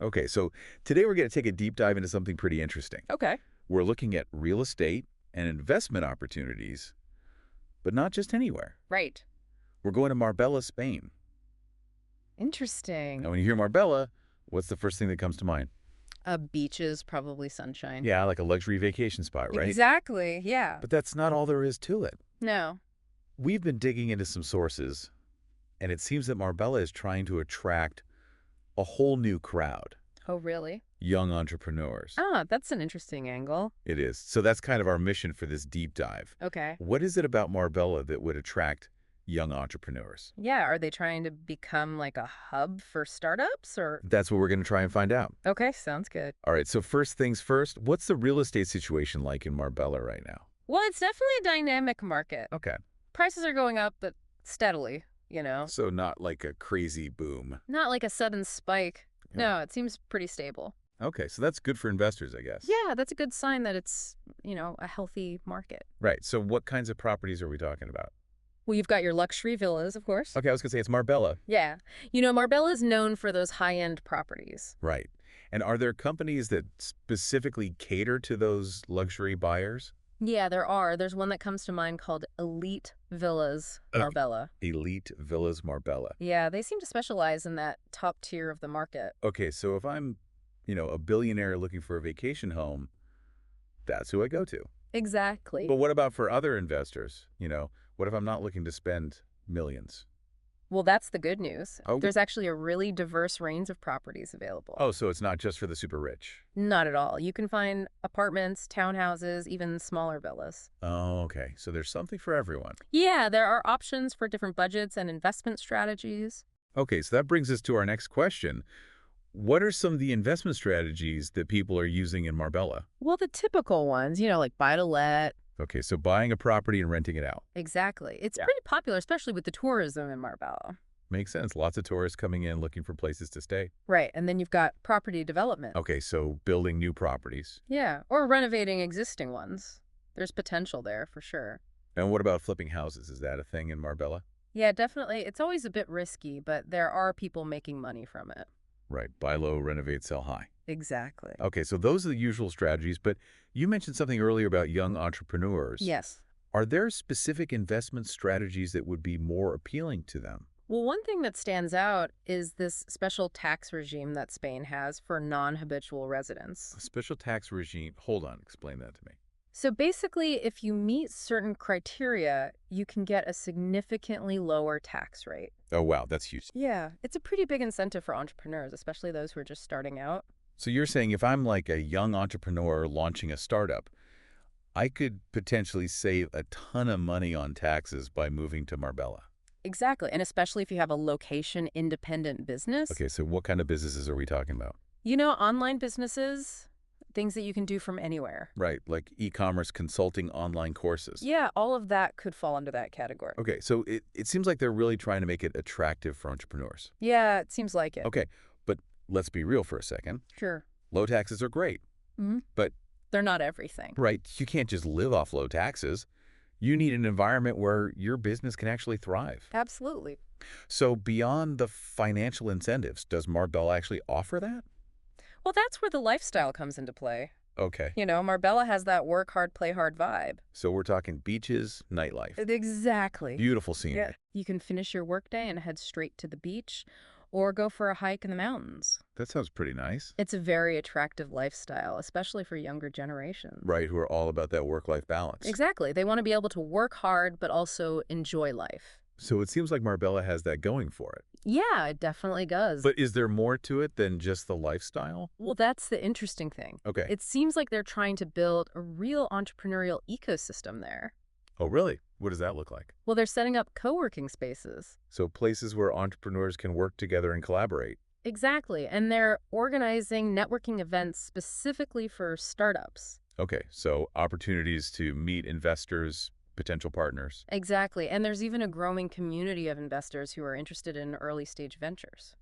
Okay, so today we're going to take a deep dive into something pretty interesting. Okay. We're looking at real estate and investment opportunities, but not just anywhere. Right. We're going to Marbella, Spain. Interesting. Now, when you hear Marbella, what's the first thing that comes to mind? Beaches, probably sunshine. Yeah, like a luxury vacation spot, right? Exactly. Yeah. But that's not all there is to it. No. We've been digging into some sources, and it seems that Marbella is trying to attract a whole new crowd, Oh, really? young entrepreneurs. Ah, that's an interesting angle. It is. So that's kind of our mission for this deep dive. Okay. What is it about Marbella that would attract young entrepreneurs? Yeah. Are they trying to become like a hub for startups or? That's what we're going to try and find out. Okay. Sounds good. All right, so first things first, what's the real estate situation like in Marbella right now? Well, it's definitely a dynamic market. Okay, Prices are going up, but steadily. so not like a crazy boom. Not like a sudden spike. Yeah. No, it seems pretty stable. Okay, so that's good for investors, I guess. Yeah, that's a good sign that it's a healthy market. Right, so what kinds of properties are we talking about? Well, you've got your luxury villas, of course. Okay, I was going to say it's Marbella. Yeah. Marbella is known for those high-end properties. Right. And are there companies that specifically cater to those luxury buyers? Yeah, there are. There's one that comes to mind called Elite Villas Okay. Marbella. Elite Villas Marbella. Yeah, they seem to specialize in that top tier of the market. Okay, so if I'm, a billionaire looking for a vacation home, that's who I go to. Exactly. But what about for other investors? What if I'm not looking to spend millions? Well, that's the good news. Oh. There's actually a really diverse range of properties available. Oh, so it's not just for the super rich. Not at all. You can find apartments, townhouses, even smaller villas. Oh, okay. So there's something for everyone. Yeah, there are options for different budgets and investment strategies. Okay, so that brings us to our next question. What are some of the investment strategies that people are using in Marbella? Well, the typical ones, like buy to let. Okay, so buying a property and renting it out. Exactly. It's Yeah. pretty popular, especially with the tourism in Marbella. Makes sense. Lots of tourists coming in looking for places to stay. Right. And then you've got property development. Okay, so building new properties. Yeah. Or renovating existing ones. There's potential there for sure. And what about flipping houses? Is that a thing in Marbella? Yeah, definitely. It's always a bit risky, but there are people making money from it. Right. Buy low, renovate, sell high. Exactly. Okay, so those are the usual strategies, but you mentioned something earlier about young entrepreneurs. Yes. Are there specific investment strategies that would be more appealing to them? Well, one thing that stands out is this special tax regime that Spain has for non-habitual residents. A special tax regime. Hold on, explain that to me. So basically, if you meet certain criteria, you can get a significantly lower tax rate. Oh, wow, that's huge. Yeah, it's a pretty big incentive for entrepreneurs, especially those who are just starting out. So you're saying if I'm like a young entrepreneur launching a startup, I could potentially save a ton of money on taxes by moving to Marbella. Exactly, and especially if you have a location-independent business. Okay, so what kind of businesses are we talking about? Online businesses, things that you can do from anywhere. Right, like e-commerce, consulting, online courses. Yeah, all of that could fall under that category. Okay, so it seems like they're really trying to make it attractive for entrepreneurs. Yeah, it seems like it. Okay, but let's be real for a second. Sure. Low taxes are great, but They're not everything. right, you can't just live off low taxes. You need an environment where your business can actually thrive. Absolutely. So beyond the financial incentives, does Marbella actually offer that? Well, that's where the lifestyle comes into play. Okay, Marbella has that work hard, play hard vibe. so we're talking beaches, nightlife. Exactly. Beautiful scenery. Yeah. You can finish your workday and head straight to the beach or go for a hike in the mountains. That sounds pretty nice. It's a very attractive lifestyle, especially for younger generations. Right, who are all about that work-life balance. Exactly. They want to be able to work hard, but also enjoy life. So it seems like Marbella has that going for it. Yeah, it definitely does. But is there more to it than just the lifestyle? Well, that's the interesting thing. Okay. It seems like they're trying to build a real entrepreneurial ecosystem there. Oh, really? What does that look like? Well, they're setting up co-working spaces. So places where entrepreneurs can work together and collaborate. Exactly. And they're organizing networking events specifically for startups. Okay, so opportunities to meet investors, potential partners. Exactly. And there's even a growing community of investors who are interested in early stage ventures.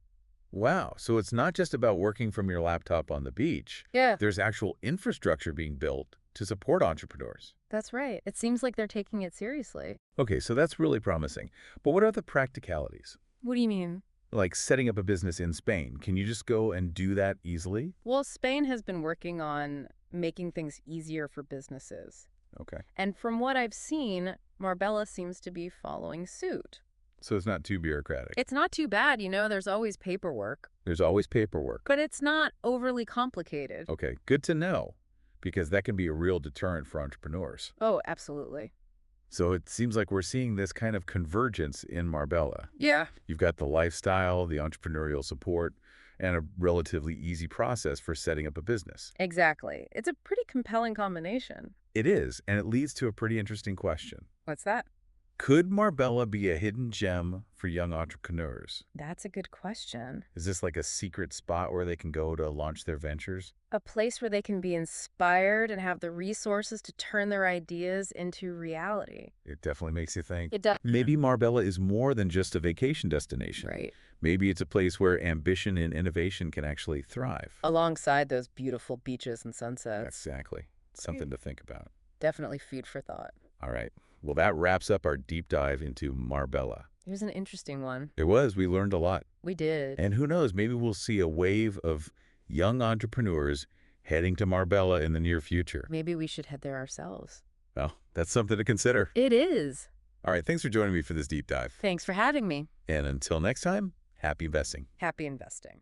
Wow, so it's not just about working from your laptop on the beach. Yeah, There's actual infrastructure being built to support entrepreneurs. that's right. It seems like they're taking it seriously. Okay, so that's really promising. But what are the practicalities? What do you mean? Like setting up a business in Spain. Can you just go and do that easily? Well, Spain has been working on making things easier for businesses. Okay. And from what I've seen, Marbella seems to be following suit. So it's not too bureaucratic. It's not too bad, there's always paperwork, There's always paperwork. but it's not overly complicated. Okay, good to know, because that can be a real deterrent for entrepreneurs. Oh, absolutely. So it seems like we're seeing this kind of convergence in Marbella. Yeah. You've got the lifestyle, the entrepreneurial support, and a relatively easy process for setting up a business. Exactly. It's a pretty compelling combination. It is, and it leads to a pretty interesting question. What's that? Could Marbella be a hidden gem for young entrepreneurs? That's a good question. Is this like a secret spot where they can go to launch their ventures? A place where they can be inspired and have the resources to turn their ideas into reality. It definitely makes you think. It does. Maybe Marbella is more than just a vacation destination. Right. Maybe it's a place where ambition and innovation can actually thrive. Alongside those beautiful beaches and sunsets. Exactly. Something to think about. Definitely food for thought. All right. Well, that wraps up our deep dive into Marbella. It was an interesting one. It was. We learned a lot. We did. And who knows, maybe we'll see a wave of young entrepreneurs heading to Marbella in the near future. Maybe we should head there ourselves. Well, that's something to consider. It is. All right. Thanks for joining me for this deep dive. Thanks for having me. And until next time, happy investing. Happy investing.